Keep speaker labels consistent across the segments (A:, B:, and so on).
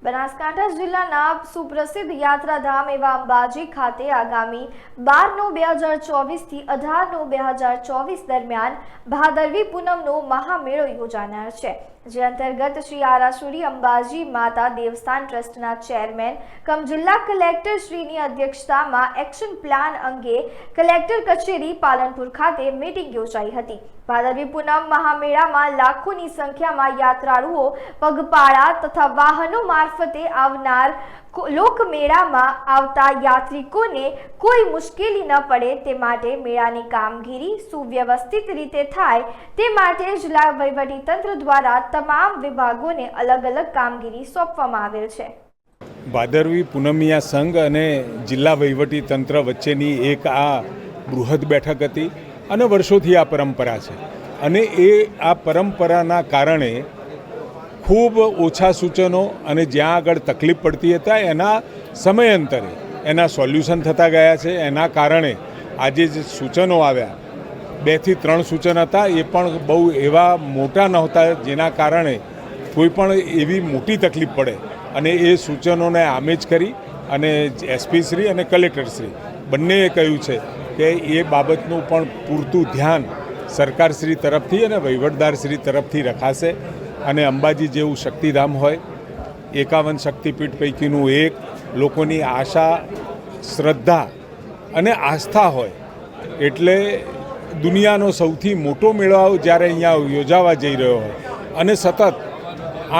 A: બનાસકાંઠા જિલ્લાના સુપ્રસિદ્ધ યાત્રાધામ એવા અંબાજી ખાતે આગામી 12/9/2024 થી 18/9/2024 દરમિયાન ભાદરવી પૂનમનો મહામેળો યોજાનાર છે, જે અંતર્ગત શ્રી આરાસુરી અંબાજી માતા દેવસ્થાન ટ્રસ્ટના ચેરમેન કમ જિલ્લા કલેક્ટર શ્રીની અધ્યક્ષતામાં એક્શન પ્લાન અંગે કલેક્ટર કચેરી પાલનપુર ખાતે મીટિંગ યોજાઈ હતી। ભાદરવી પૂનમ મહામેળામાં લાખોની સંખ્યામાં યાત્રાળુઓ પગપાળા તથા વાહનો મારફતે આવનાર લોકમેળામાં આવતા યાત્રિકોને કોઈ મુશ્કેલી ન પડે તે માટે મેળાની કામગીરી સુવ્યવસ્થિત રીતે થાય તે માટે જિલ્લા વહીવટીતંત્ર દ્વારા તમામ વિભાગોને અલગ અલગ કામગીરી સોંપવામાં આવેલ છે।
B: ભાદરવી પૂનમિયા સંઘ અને જિલ્લા વહીવટીતંત્ર વચ્ચેની એક આ બૃહદ બેઠક હતી અને વર્ષોથી આ પરંપરા છે અને આ પરંપરાના કારણે ખૂબ ઓછા સૂચનો અને જ્યાં આગળ તકલીફ પડતી હતા એના સમયાંતરે એના સોલ્યુશન થતા ગયા છે। એના કારણે આજે જે સૂચનો આવ્યા 2 થી 3 સૂચન હતા એ પણ બહુ એવા મોટા નહોતા જેના કારણે કોઈ પણ એવી મોટી તકલીફ પડે અને એ સૂચનોને આમેજ કરી અને એસપી શ્રી અને કલેક્ટર શ્રી બંનેએ કહ્યું છે કે એ બાબતનું પણ પૂરતું ધ્યાન સરકારશ્રી તરફથી અને વહીવટદારશ્રી તરફથી રખાશે અને અંબાજી જેવું શક્તિધામ હોય 51 શક્તિપીઠ પૈકીનું એક, લોકોની આશા શ્રદ્ધા અને આસ્થા હોય એટલે દુનિયાનો સૌથી મોટો મેળો જ્યારે અહીંયા યોજાવા જઈ રહ્યો હોય અને સતત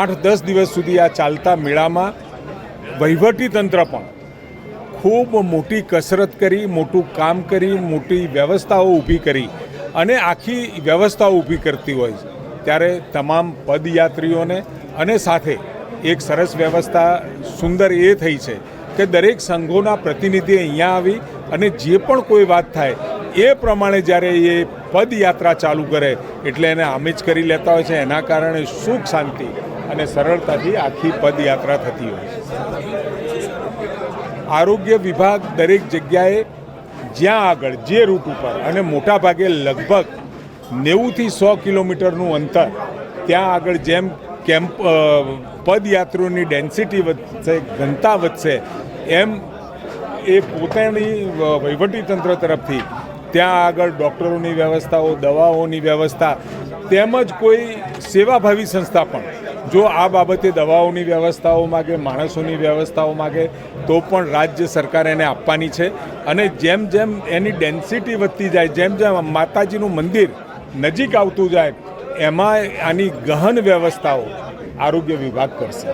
B: 8-10 દિવસ સુધી આ ચાલતા મેળામાં વહીવટીતંત્ર પણ ખૂબ મોટી કસરત કરી, મોટું કામ કરી, મોટી વ્યવસ્થાઓ ઊભી કરી અને આખી વ્યવસ્થાઓ ઊભી કરતી હોય છે ત્યારે તમામ પદયાત્રીઓને અને સાથે એક સરસ વ્યવસ્થા સુંદર એ થઈ છે કે દરેક સંઘોના પ્રતિનિધિ અહીંયા આવી અને જે પણ કોઈ વાત થાય એ પ્રમાણે જ્યારે એ પદયાત્રા ચાલુ કરે એટલે એને આમેજ કરી લેતા હોય છે। એના કારણે સુખ શાંતિ અને સરળતાથી આખી પદયાત્રા થતી હોય છે। આરોગ્ય વિભાગ દરેક જગ્યાએ જ્યાં આગળ જે રૂટ ઉપર અને મોટા ભાગે લગભગ 90 થી 100 કિલોમીટરનું અંતર ત્યાં આગળ જેમ પદયાત્રીઓની ડેન્સિટી વધશે, ઘનતા વધશે એમ એ પોતાની વહીવટીતંત્ર તરફથી ત્યાં આગળ ડૉક્ટરોની વ્યવસ્થાઓ, દવાઓની વ્યવસ્થા તેમજ કોઈ સેવાભાવી સંસ્થા પણ જો આ બાબતે દવાઓની વ્યવસ્થાઓ માગે, માણસોની વ્યવસ્થાઓ માગે તો પણ રાજ્ય સરકાર એને આપવાની છે અને જેમ જેમ એની ડેન્સિટી વધતી જાય, જેમ જેમ માતાજીનું મંદિર નજીક આવતું જાય એમાં આની ગહન વ્યવસ્થાઓ આરોગ્ય વિભાગ કરશે।